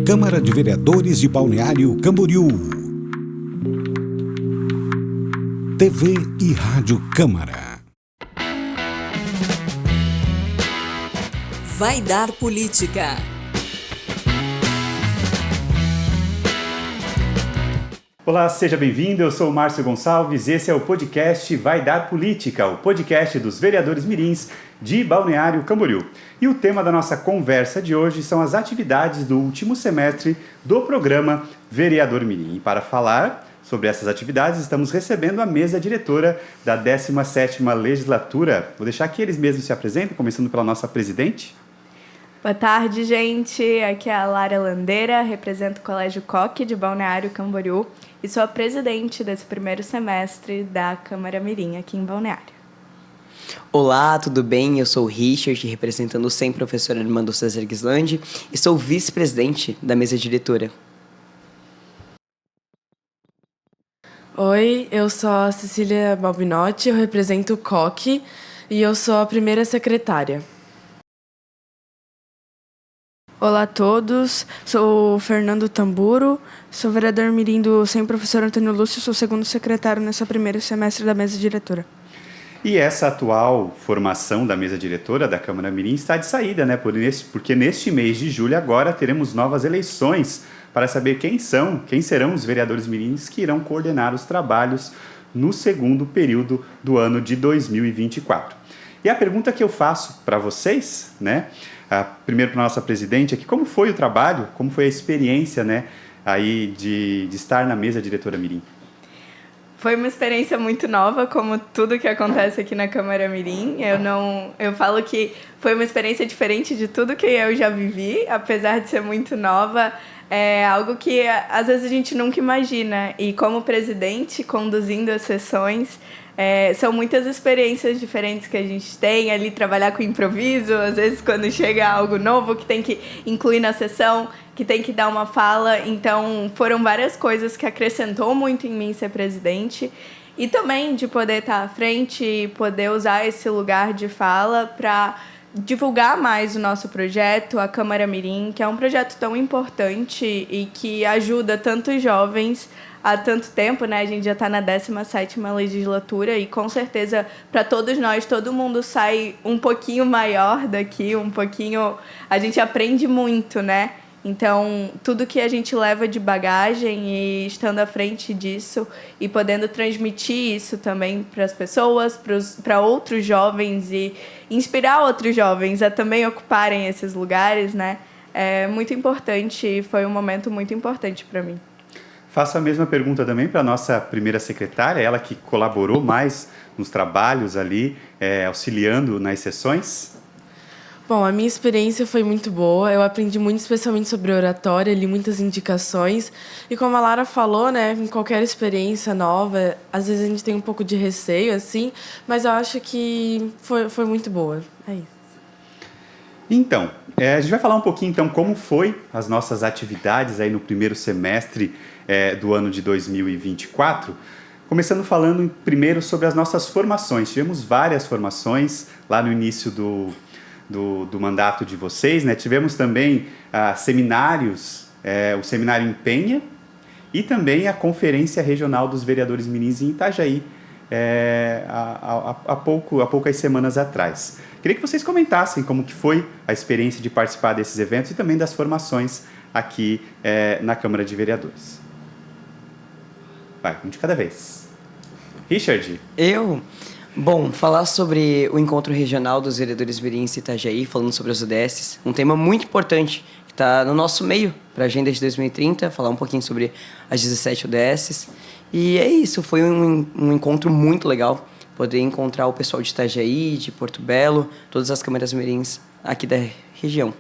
Câmara de Vereadores de Balneário Camboriú. TV e Rádio Câmara. Vai Dar Política. Olá, seja bem-vindo, eu sou o Márcio Gonçalves, esse é o podcast Vai Dar Política, o podcast dos vereadores mirins de Balneário Camboriú. E o tema da nossa conversa de hoje são as atividades do último semestre do programa Vereador Mirim. E para falar sobre essas atividades, estamos recebendo a mesa diretora da 17ª Legislatura. Vou deixar que eles mesmos se apresentem, começando pela nossa presidente. Boa tarde, gente. Aqui é a Lara Landeira, represento o Colégio Coque de Balneário Camboriú e sou a presidente desse primeiro semestre da Câmara Mirim aqui em Balneário. Olá, tudo bem? Eu sou o Richard, representando o SEM Professor Armando César Guislandi e sou vice-presidente da mesa diretora. Oi, eu sou a Cecília Balbinotti, eu represento o Coque e eu sou a primeira secretária. Olá a todos, sou o Fernando Tamburo, sou vereador mirim do SEM Professor Antônio Lúcio, sou segundo secretário nesse primeiro semestre da mesa diretora. E essa atual formação da mesa diretora da Câmara Mirim está de saída, né? Porque neste mês de julho agora teremos novas eleições para saber quem serão os vereadores mirins que irão coordenar os trabalhos no segundo período do ano de 2024. E a pergunta que eu faço para vocês, né? Primeiro para a nossa presidente aqui, como foi o trabalho, como foi a experiência, né, aí de estar na mesa diretora Mirim? Foi uma experiência muito nova, como tudo que acontece aqui na Câmara Mirim. Eu falo que foi uma experiência diferente de tudo que eu já vivi, apesar de ser muito nova. É algo que às vezes a gente nunca imagina. E como presidente, conduzindo as sessões, são muitas experiências diferentes que a gente tem ali, trabalhar com improviso, às vezes quando chega algo novo que tem que incluir na sessão, que tem que dar uma fala. Então foram várias coisas que acrescentou muito em mim ser presidente e também de poder estar à frente e poder usar esse lugar de fala para divulgar mais o nosso projeto, a Câmara Mirim, que é um projeto tão importante e que ajuda tantos jovens há tanto tempo, né? A gente já está na 17ª legislatura e com certeza para todos nós, todo mundo sai um pouquinho maior daqui, a gente aprende muito, né? Então, tudo que a gente leva de bagagem e estando à frente disso e podendo transmitir isso também para as pessoas, para outros jovens e inspirar outros jovens a também ocuparem esses lugares, né? É muito importante e foi um momento muito importante para mim. Faço a mesma pergunta também para a nossa primeira secretária, ela que colaborou mais nos trabalhos ali, auxiliando nas sessões. Bom, a minha experiência foi muito boa, eu aprendi muito especialmente sobre oratória, li muitas indicações e como a Lara falou, né, em qualquer experiência nova, às vezes a gente tem um pouco de receio, assim, mas eu acho que foi muito boa, é isso. Então, a gente vai falar um pouquinho então como foi as nossas atividades aí no primeiro semestre do ano de 2024, começando falando primeiro sobre as nossas formações. Tivemos várias formações lá no início do mandato de vocês, né? Tivemos também seminários, o seminário em Penha e também a Conferência Regional dos Vereadores Mirins em Itajaí, há poucas semanas atrás. Queria que vocês comentassem como que foi a experiência de participar desses eventos e também das formações aqui na Câmara de Vereadores. Vai, um de cada vez. Richard? Bom, falar sobre o Encontro Regional dos Vereadores Mirins em Itajaí, falando sobre as UDSs, um tema muito importante que está no nosso meio para a Agenda de 2030, falar um pouquinho sobre as 17 UDSs. E é isso, foi um encontro muito legal, poder encontrar o pessoal de Itajaí, de Porto Belo, todas as câmaras mirins aqui da região.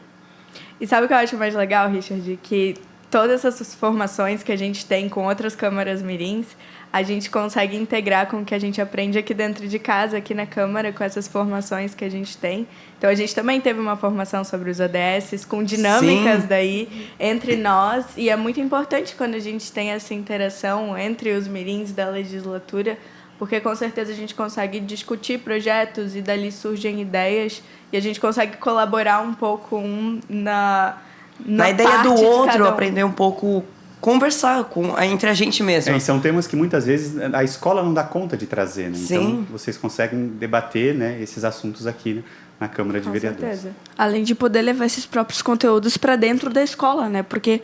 E sabe o que eu acho mais legal, Richard? Que todas essas formações que a gente tem com outras câmaras mirins, a gente consegue integrar com o que a gente aprende aqui dentro de casa, aqui na Câmara, com essas formações que a gente tem. Então, a gente também teve uma formação sobre os ODSs, com dinâmicas Sim. daí entre nós. E é muito importante quando a gente tem essa interação entre os mirins da legislatura, porque com certeza a gente consegue discutir projetos e dali surgem ideias e a gente consegue colaborar um pouco na ideia do parte de outro, cada um. aprender um pouco, conversar entre a gente mesmo. E são temas que muitas vezes a escola não dá conta de trazer, né? Sim. Então vocês conseguem debater, né, esses assuntos aqui, né, na Câmara de Com Vereadores. certeza. Além de poder levar esses próprios conteúdos para dentro da escola, né? Porque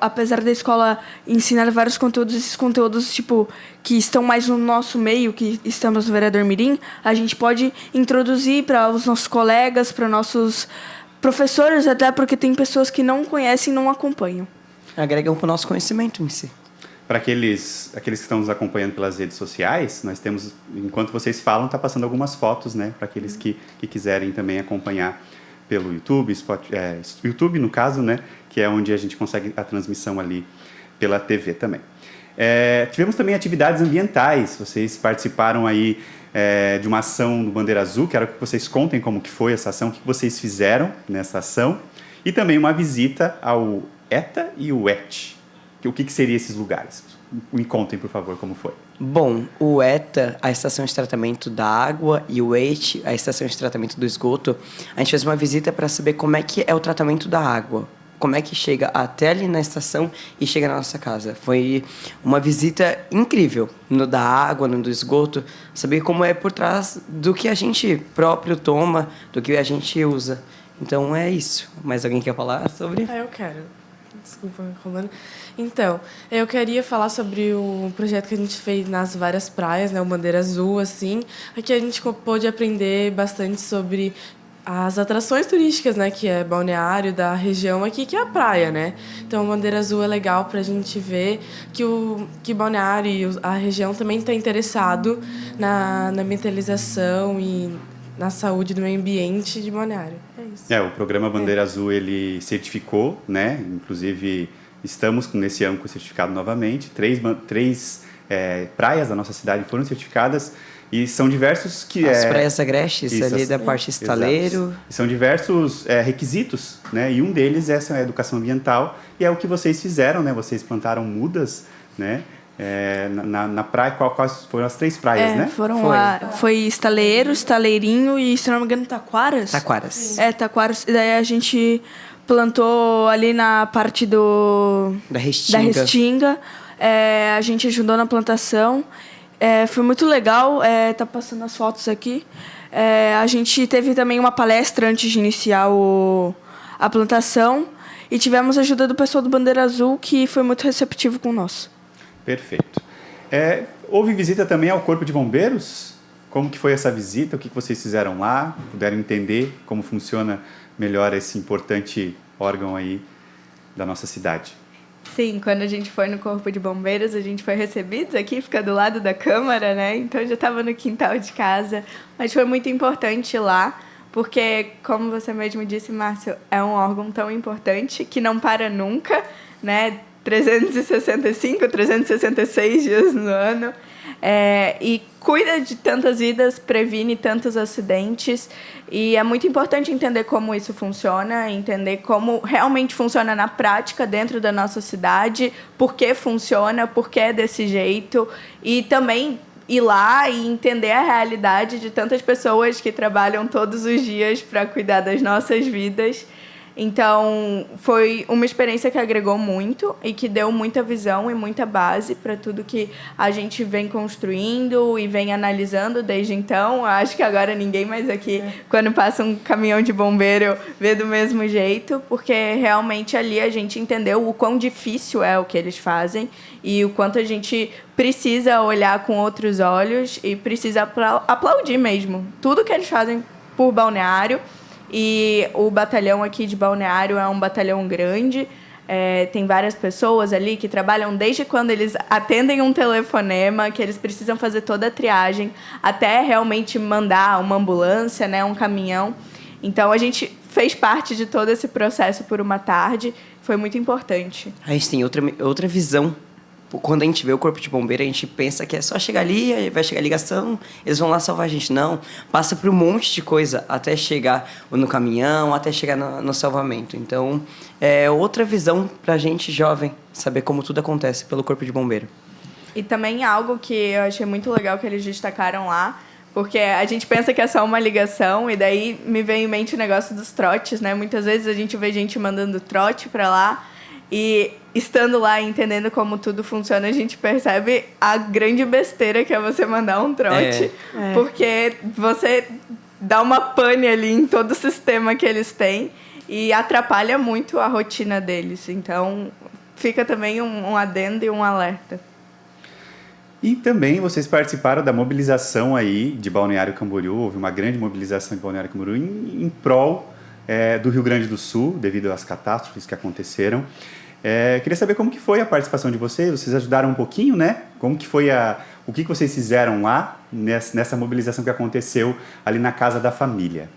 apesar da escola ensinar vários conteúdos, esses conteúdos tipo que estão mais no nosso meio, que estamos no Vereador Mirim, a gente pode introduzir para os nossos colegas, para nossos professores, até porque tem pessoas que não conhecem e não acompanham. Agregam para o nosso conhecimento em si. Para aqueles que estão nos acompanhando pelas redes sociais, nós temos, enquanto vocês falam, está passando algumas fotos, né, para aqueles que quiserem também acompanhar pelo YouTube, YouTube no caso, né, que é onde a gente consegue a transmissão ali pela TV também. Tivemos também atividades ambientais, vocês participaram aí de uma ação do Bandeira Azul, quero que vocês contem como que foi essa ação, o que vocês fizeram nessa ação, e também uma visita ao ETA e o ET. O que seriam esses lugares? Me contem, por favor, como foi. Bom, o ETA, a estação de tratamento da água, e o EIT, a estação de tratamento do esgoto, a gente fez uma visita para saber como é que é o tratamento da água, como é que chega até ali na estação e chega na nossa casa. Foi uma visita incrível, no da água, no do esgoto, saber como é por trás do que a gente próprio toma, do que a gente usa. Então é isso. Mais alguém quer falar sobre? Eu quero. Desculpa, Romana. Então, eu queria falar sobre o projeto que a gente fez nas várias praias, né, o Bandeira Azul, assim. Aqui a gente pôde aprender bastante sobre as atrações turísticas, né, que é balneário da região aqui, que é a praia, né? Então, o Bandeira Azul é legal para a gente ver que balneário e a região também está interessado na ambientalização e na saúde do meio ambiente de balneário. É isso. O programa Bandeira Azul, ele certificou, né? Inclusive, estamos nesse ano com certificado novamente. Três praias da nossa cidade foram certificadas e são diversos que... As praias agrestes, Isso, ali da parte estaleiro. Exato. São diversos requisitos, né? E um deles é essa educação ambiental e é o que vocês fizeram, né? Vocês plantaram mudas, né? Na praia, quais foram as 3 praias, né? Foi Estaleiro, Estaleirinho e, se não me engano, Taquaras. Taquaras. Taquaras. E daí a gente plantou ali na parte Da Restinga. da Restinga. A gente ajudou na plantação. Foi muito legal. Tá passando as fotos aqui. A gente teve também uma palestra antes de iniciar a plantação. E tivemos a ajuda do pessoal do Bandeira Azul, que foi muito receptivo com nós. Perfeito. Houve visita também ao Corpo de Bombeiros? Como que foi essa visita? O que vocês fizeram lá? Puderam entender como funciona melhor esse importante órgão aí da nossa cidade? Sim, quando a gente foi no Corpo de Bombeiros, a gente foi recebidos aqui, fica do lado da Câmara, né? Então já estava no quintal de casa. Mas foi muito importante lá, porque, como você mesmo disse, Márcio, é um órgão tão importante que não para nunca, né? 365, 366 dias no ano, e cuida de tantas vidas, previne tantos acidentes, e é muito importante entender como isso funciona, entender como realmente funciona na prática dentro da nossa cidade, por que funciona, por que é desse jeito, e também ir lá e entender a realidade de tantas pessoas que trabalham todos os dias para cuidar das nossas vidas. Então, foi uma experiência que agregou muito e que deu muita visão e muita base para tudo que a gente vem construindo e vem analisando desde então. Acho que agora ninguém mais aqui, quando passa um caminhão de bombeiro, vê do mesmo jeito, porque realmente ali a gente entendeu o quão difícil é o que eles fazem e o quanto a gente precisa olhar com outros olhos e precisa aplaudir mesmo tudo que eles fazem por Balneário. E o batalhão aqui de Balneário é um batalhão grande, tem várias pessoas ali que trabalham desde quando eles atendem um telefonema, que eles precisam fazer toda a triagem, até realmente mandar uma ambulância, né, um caminhão. Então, a gente fez parte de todo esse processo por uma tarde, foi muito importante. A gente tem outra visão. Quando a gente vê o Corpo de Bombeiro, a gente pensa que é só chegar ali, vai chegar a ligação, eles vão lá salvar a gente. Não, passa por um monte de coisa até chegar no caminhão, até chegar no salvamento. Então, é outra visão pra gente jovem, saber como tudo acontece pelo Corpo de Bombeiro. E também algo que eu achei muito legal que eles destacaram lá Porque a gente pensa que é só uma ligação, e daí me vem em mente o negócio dos trotes, né? Muitas vezes a gente vê gente mandando trote para lá, e estando lá e entendendo como tudo funciona, a gente percebe a grande besteira que é você mandar um trote, porque você dá uma pane ali em todo o sistema que eles têm e atrapalha muito a rotina deles. Então, fica também um adendo e um alerta. E também vocês participaram da mobilização aí de Balneário Camboriú, houve uma grande mobilização de Balneário Camboriú em prol do Rio Grande do Sul, devido às catástrofes que aconteceram. Queria saber como que foi a participação de vocês ajudaram um pouquinho, né? Como que foi o que vocês fizeram lá nessa mobilização que aconteceu ali na Casa da Família?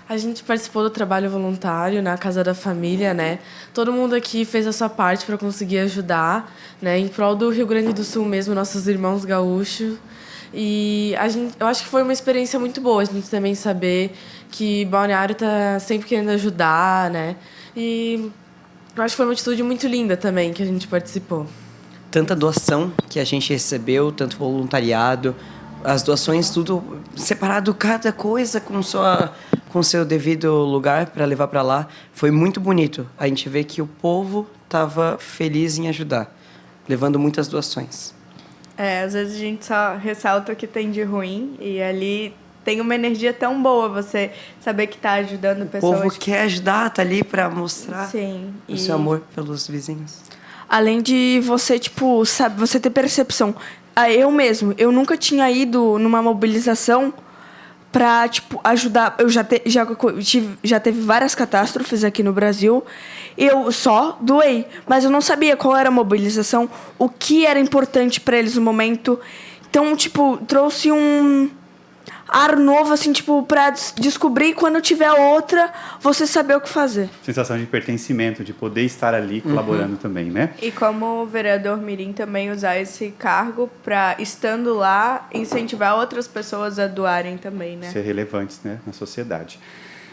A gente participou do trabalho voluntário na Casa da Família, né? Todo mundo aqui fez a sua parte para conseguir ajudar, né? Em prol do Rio Grande do Sul mesmo, nossos irmãos gaúchos. E eu acho que foi uma experiência muito boa a gente também saber que Balneário está sempre querendo ajudar, né? E eu acho que foi uma atitude muito linda também que a gente participou. Tanta doação que a gente recebeu, tanto voluntariado, as doações tudo separado, cada coisa com seu devido lugar para levar para lá. Foi muito bonito. A gente vê que o povo estava feliz em ajudar, levando muitas doações. Às vezes a gente só ressalta o que tem de ruim, e ali tem uma energia tão boa você saber que está ajudando pessoas. O povo quer ajudar, tá ali para mostrar o seu amor pelos vizinhos. Além de você, tipo, sabe, você ter percepção. Eu nunca tinha ido numa mobilização para, tipo, ajudar. Eu já teve várias catástrofes aqui no Brasil. Eu só doei, mas eu não sabia qual era a mobilização, o que era importante para eles no momento. Então, tipo, trouxe um ar novo, assim, tipo, para descobrir, quando tiver outra, você saber o que fazer. Sensação de pertencimento, de poder estar ali colaborando também, né? E como o vereador Mirim também usar esse cargo para, estando lá, incentivar outras pessoas a doarem também, né? Ser relevantes, né, na sociedade.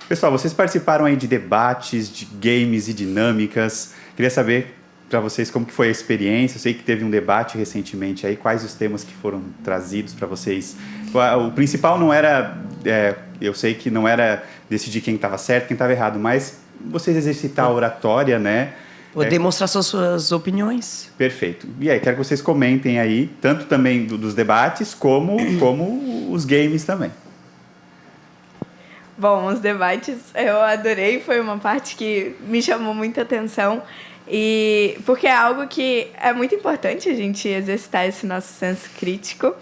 Pessoal, vocês participaram aí de debates, de games e dinâmicas. Queria saber para vocês como que foi a experiência. Eu sei que teve um debate recentemente aí. Quais os temas que foram trazidos para vocês? O principal não era... eu sei que não era decidir quem estava certo, quem estava errado, mas vocês exercitar a oratória, né? Poder mostrar suas opiniões. Perfeito. E aí, quero que vocês comentem aí, tanto também dos debates, como os games também. Bom, os debates eu adorei, foi uma parte que me chamou muita atenção, e porque é algo que é muito importante a gente exercitar esse nosso senso crítico.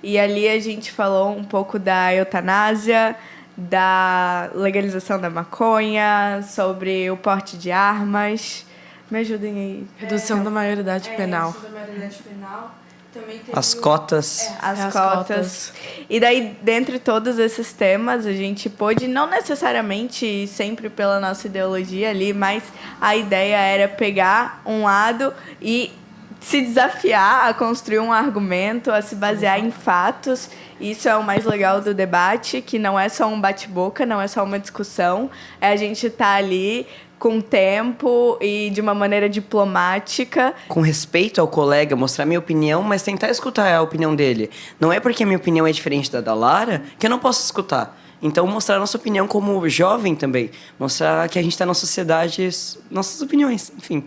E ali a gente falou um pouco da eutanásia, da legalização da maconha, sobre o porte de armas. Me ajudem aí. Redução da maioridade penal. Redução da maioridade penal. Também teve As cotas. As cotas. E daí, dentre todos esses temas, a gente pôde, não necessariamente sempre pela nossa ideologia ali, mas a ideia era pegar um lado e se desafiar a construir um argumento, a se basear em fatos. Isso é o mais legal do debate, que não é só um bate-boca, não é só uma discussão, é a gente estar ali com tempo e de uma maneira diplomática. Com respeito ao colega, mostrar minha opinião, mas tentar escutar a opinião dele. Não é porque a minha opinião é diferente da Lara que eu não posso escutar. Então, mostrar a nossa opinião como jovem também. Mostrar que a gente está na sociedade, nossas opiniões, enfim.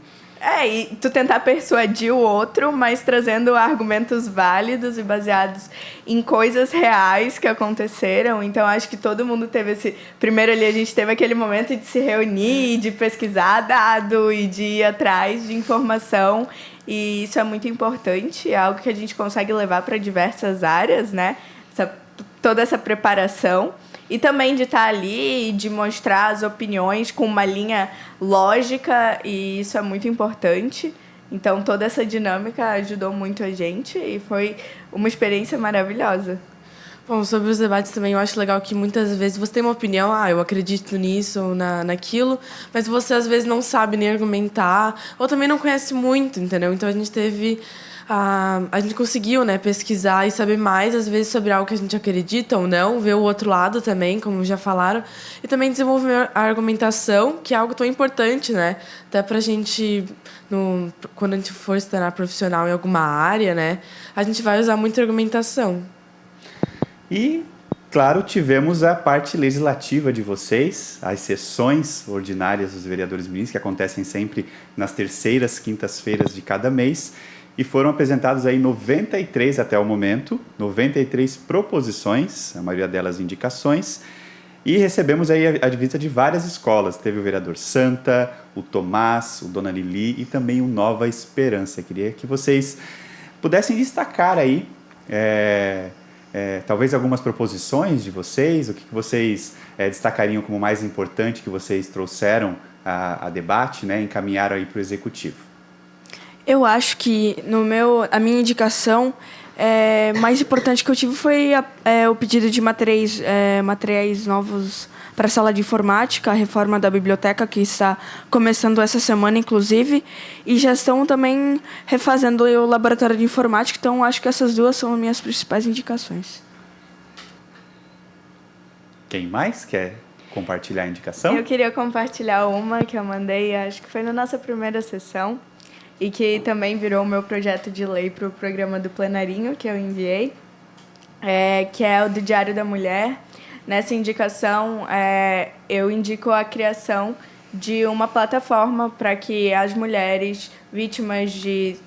E tu tentar persuadir o outro, mas trazendo argumentos válidos e baseados em coisas reais que aconteceram. Então, acho que todo mundo teve esse... Primeiro ali, a gente teve aquele momento de se reunir, de pesquisar dado e de ir atrás de informação. E isso é muito importante, é algo que a gente consegue levar para diversas áreas, né? Toda essa preparação. E também de estar ali e de mostrar as opiniões com uma linha lógica, e isso é muito importante. Então, toda essa dinâmica ajudou muito a gente e foi uma experiência maravilhosa. Bom, sobre os debates também, eu acho legal que muitas vezes você tem uma opinião, eu acredito nisso ou naquilo, mas você às vezes não sabe nem argumentar, ou também não conhece muito, entendeu? Então, a gente teve a gente conseguiu, né, pesquisar e saber mais, às vezes, sobre algo que a gente acredita ou não, ver o outro lado também, como já falaram, e também desenvolver a argumentação, que é algo tão importante, né, até pra gente, quando a gente for se tornar profissional em alguma área, né, a gente vai usar muita argumentação. E, claro, tivemos a parte legislativa de vocês, as sessões ordinárias dos vereadores mirins, que acontecem sempre nas terceiras quintas-feiras de cada mês, e foram apresentados aí 93 até o momento, 93 proposições, a maioria delas indicações, e recebemos aí a visita de várias escolas. Teve o vereador Santa, o Tomás, o Dona Lili e também o Nova Esperança. Queria que vocês pudessem destacar aí, talvez algumas proposições de vocês, o que vocês destacariam como mais importante que vocês trouxeram a debate, né, encaminharam aí para o Executivo. Eu acho que a minha indicação mais importante que eu tive foi o pedido de materiais novos para a sala de informática, a reforma da biblioteca, que está começando essa semana, inclusive, e já estão também refazendo o laboratório de informática, então acho que essas duas são as minhas principais indicações. Quem mais quer compartilhar a indicação? Eu queria compartilhar uma que eu mandei, acho que foi na nossa primeira sessão, e que também virou o meu projeto de lei para o programa do Plenarinho, que eu enviei, que é o do Diário da Mulher. Nessa indicação, eu indico a criação de uma plataforma para que as mulheres vítimas de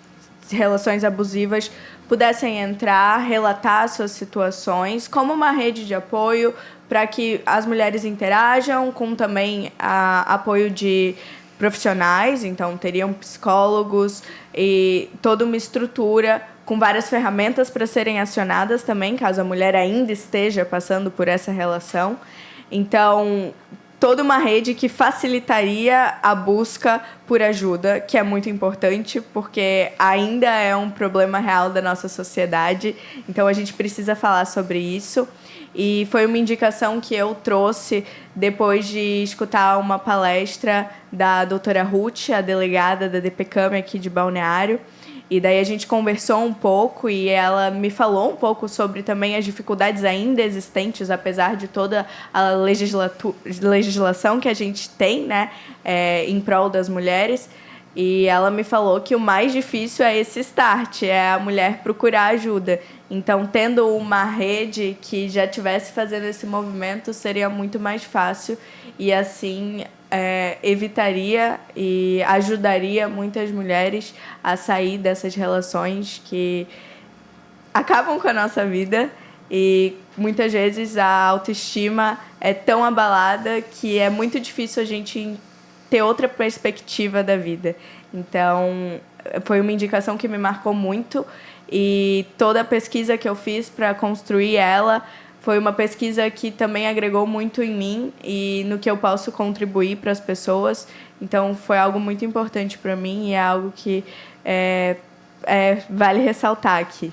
relações abusivas pudessem entrar, relatar suas situações, como uma rede de apoio para que as mulheres interajam, com também apoio de profissionais, então teriam psicólogos e toda uma estrutura com várias ferramentas para serem acionadas também, caso a mulher ainda esteja passando por essa relação. Então, toda uma rede que facilitaria a busca por ajuda, que é muito importante, porque ainda é um problema real da nossa sociedade. Então, a gente precisa falar sobre isso. E foi uma indicação que eu trouxe depois de escutar uma palestra da doutora Ruth, a delegada da DPCAM aqui de Balneário. E daí a gente conversou um pouco e ela me falou um pouco sobre também as dificuldades ainda existentes, apesar de toda a legislação que a gente tem, né, em prol das mulheres. E ela me falou que o mais difícil é esse start, é a mulher procurar ajuda. Então, tendo uma rede que já estivesse fazendo esse movimento, seria muito mais fácil e, assim, evitaria e ajudaria muitas mulheres a sair dessas relações que acabam com a nossa vida e, muitas vezes, a autoestima é tão abalada que é muito difícil a gente ter outra perspectiva da vida. Então, foi uma indicação que me marcou muito e toda a pesquisa que eu fiz para construir ela foi uma pesquisa que também agregou muito em mim e no que eu posso contribuir para as pessoas. Então, foi algo muito importante para mim e é algo que vale ressaltar aqui.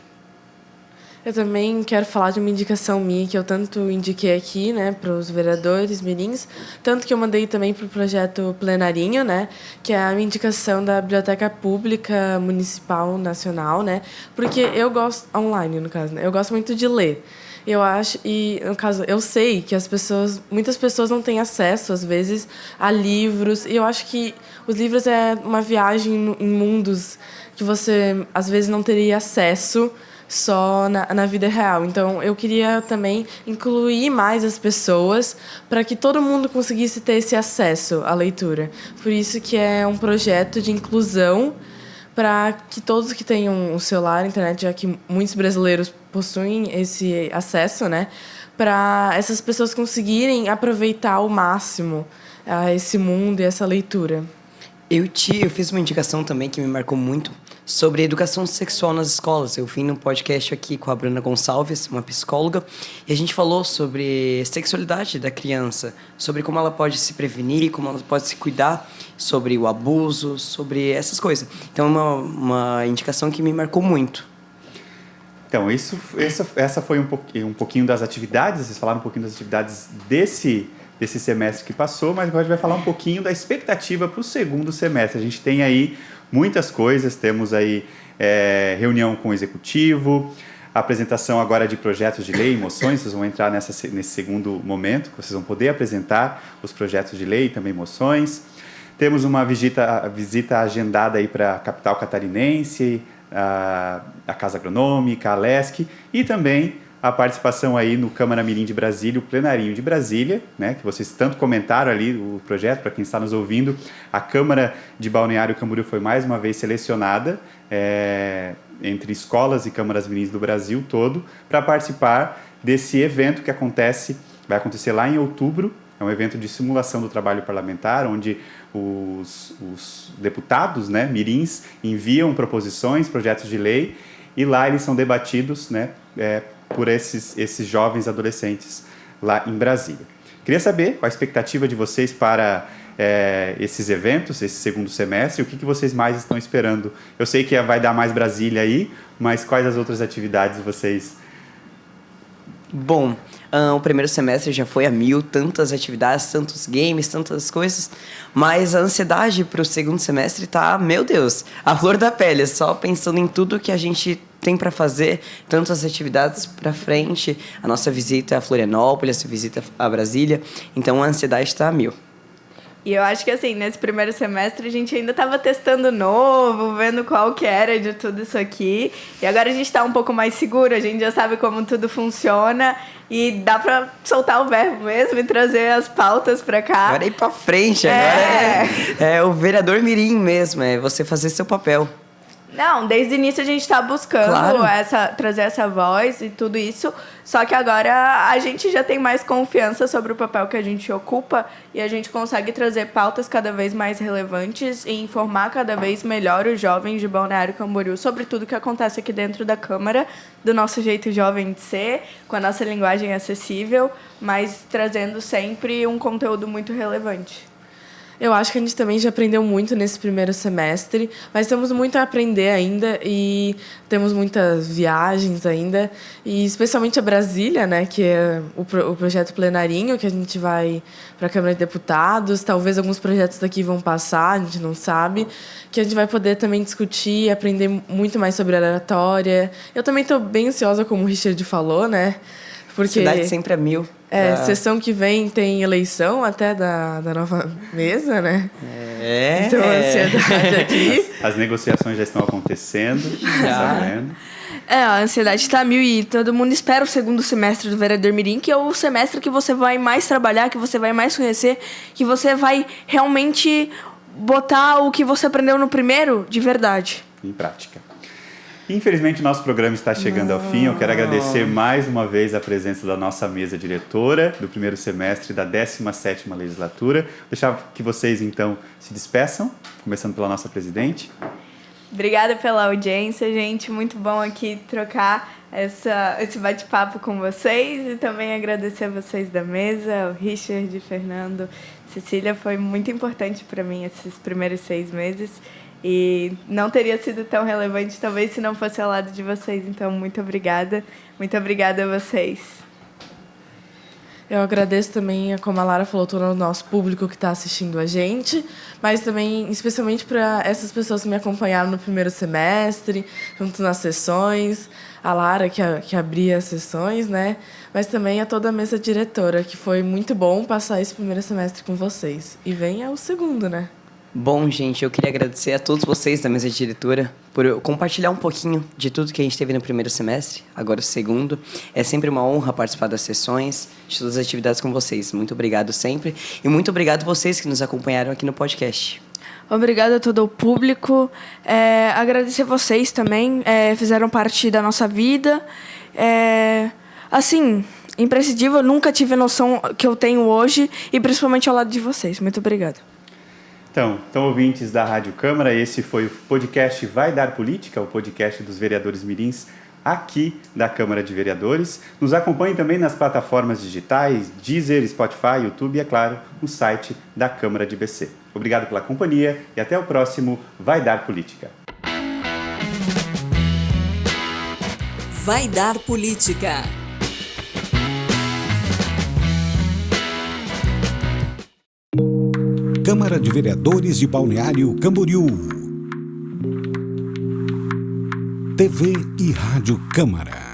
Eu também quero falar de uma indicação minha, que eu tanto indiquei aqui, né, para os vereadores mirins, tanto que eu mandei também para o projeto Plenarinho, né, que é a minha indicação da Biblioteca Pública Municipal Nacional, né, porque eu gosto, online no caso, né, eu gosto muito de ler. Eu acho, e no caso, eu sei que muitas pessoas não têm acesso, às vezes, a livros, e eu acho que os livros é uma viagem em mundos que você, às vezes, não teria acesso só na vida real. Então, eu queria também incluir mais as pessoas para que todo mundo conseguisse ter esse acesso à leitura. Por isso que é um projeto de inclusão para que todos que tenham o celular, a internet, já que muitos brasileiros possuem esse acesso, né, para essas pessoas conseguirem aproveitar ao máximo esse mundo e essa leitura. Eu fiz uma indicação também que me marcou muito sobre educação sexual nas escolas. Eu vim num podcast aqui com a Bruna Gonçalves, uma psicóloga, e a gente falou sobre sexualidade da criança, sobre como ela pode se prevenir, como ela pode se cuidar, sobre o abuso, sobre essas coisas. Então, é uma indicação que me marcou muito. Então, essa foi um pouquinho das atividades, vocês falaram um pouquinho das atividades desse semestre que passou, mas agora a gente vai falar um pouquinho da expectativa para o segundo semestre. A gente tem aí muitas coisas, temos aí reunião com o executivo, apresentação agora de projetos de lei e moções. Vocês vão entrar nesse segundo momento, que vocês vão poder apresentar os projetos de lei e também moções. Temos uma visita agendada aí para a capital catarinense, a Casa Agronômica, a Lesc, e também a participação aí no Câmara Mirim de Brasília, o plenarinho de Brasília, né, que vocês tanto comentaram ali o projeto. Para quem está nos ouvindo, a Câmara de Balneário Camboriú foi mais uma vez selecionada entre escolas e câmaras mirins do Brasil todo para participar desse evento que vai acontecer lá em outubro. É um evento de simulação do trabalho parlamentar, onde os deputados, né, mirins, enviam proposições, projetos de lei, e lá eles são debatidos, né, por esses jovens adolescentes lá em Brasília. Queria saber qual a expectativa de vocês para esses eventos, esse segundo semestre, o que vocês mais estão esperando. Eu sei que vai dar mais Brasília aí, mas quais as outras atividades vocês... Bom, o primeiro semestre já foi a 1000, tantas atividades, tantos games, tantas coisas, mas a ansiedade para o segundo semestre tá, meu Deus, a flor da pele, só pensando em tudo que a gente tem para fazer, tantas atividades para frente, a nossa visita a Florianópolis, a visita a Brasília, então a ansiedade está a 1000. E eu acho que, assim, nesse primeiro semestre a gente ainda estava testando novo, vendo qual que era de tudo isso aqui. E agora a gente está um pouco mais seguro, a gente já sabe como tudo funciona e dá para soltar o verbo mesmo e trazer as pautas para cá. Agora é ir para frente, agora é o vereador mirim mesmo, é você fazer seu papel. Não, desde o início a gente está buscando trazer essa voz e tudo isso, só que agora a gente já tem mais confiança sobre o papel que a gente ocupa e a gente consegue trazer pautas cada vez mais relevantes e informar cada vez melhor os jovens de Balneário Camboriú sobre tudo que acontece aqui dentro da Câmara, do nosso jeito jovem de ser, com a nossa linguagem acessível, mas trazendo sempre um conteúdo muito relevante. Eu acho que a gente também já aprendeu muito nesse primeiro semestre, mas temos muito a aprender ainda e temos muitas viagens ainda, e especialmente a Brasília, né, que é o projeto plenarinho, que a gente vai para a Câmara de Deputados, talvez alguns projetos daqui vão passar, a gente não sabe, que a gente vai poder também discutir e aprender muito mais sobre a oratória. Eu também estou bem ansiosa, como o Richard falou, né, porque... Cidade sempre a 1000. Sessão que vem tem eleição até da nova mesa, né? Então, a ansiedade aqui. As negociações já estão acontecendo, sabendo. A ansiedade está a 1000 e todo mundo espera o segundo semestre do Vereador Mirim, que é o semestre que você vai mais trabalhar, que você vai mais conhecer, que você vai realmente botar o que você aprendeu no primeiro de verdade. Em prática. Infelizmente, o nosso programa está chegando ao fim. Eu quero agradecer mais uma vez a presença da nossa mesa diretora do primeiro semestre da 17ª legislatura. Vou deixar que vocês, então, se despeçam, começando pela nossa presidente. Obrigada pela audiência, gente. Muito bom aqui trocar esse bate-papo com vocês e também agradecer a vocês da mesa, o Richard, Fernando, Cecília. Foi muito importante para mim esses primeiros 6 meses. E não teria sido tão relevante, talvez, se não fosse ao lado de vocês. Então, muito obrigada. Muito obrigada a vocês. Eu agradeço também, como a Lara falou, todo o nosso público que está assistindo a gente, mas também, especialmente para essas pessoas que me acompanharam no primeiro semestre, junto nas sessões, a Lara, que abria as sessões, né? Mas também a toda a mesa diretora, que foi muito bom passar esse primeiro semestre com vocês. E vem o segundo, né? Bom, gente, eu queria agradecer a todos vocês da mesa diretora por compartilhar um pouquinho de tudo que a gente teve no primeiro semestre, agora o segundo. É sempre uma honra participar das sessões, de todas as atividades com vocês. Muito obrigado sempre. E muito obrigado a vocês que nos acompanharam aqui no podcast. Obrigada a todo o público. Agradecer vocês também, fizeram parte da nossa vida. Assim, imprescindível, nunca tive a noção que eu tenho hoje, e principalmente ao lado de vocês. Muito obrigada. Então, ouvintes da Rádio Câmara, esse foi o podcast Vai Dar Política, o podcast dos vereadores mirins aqui da Câmara de Vereadores. Nos acompanhe também nas plataformas digitais, Deezer, Spotify, YouTube e, é claro, no site da Câmara de BC. Obrigado pela companhia e até o próximo Vai Dar Política. Vai Dar Política. Câmara de Vereadores de Balneário Camboriú. TV e Rádio Câmara.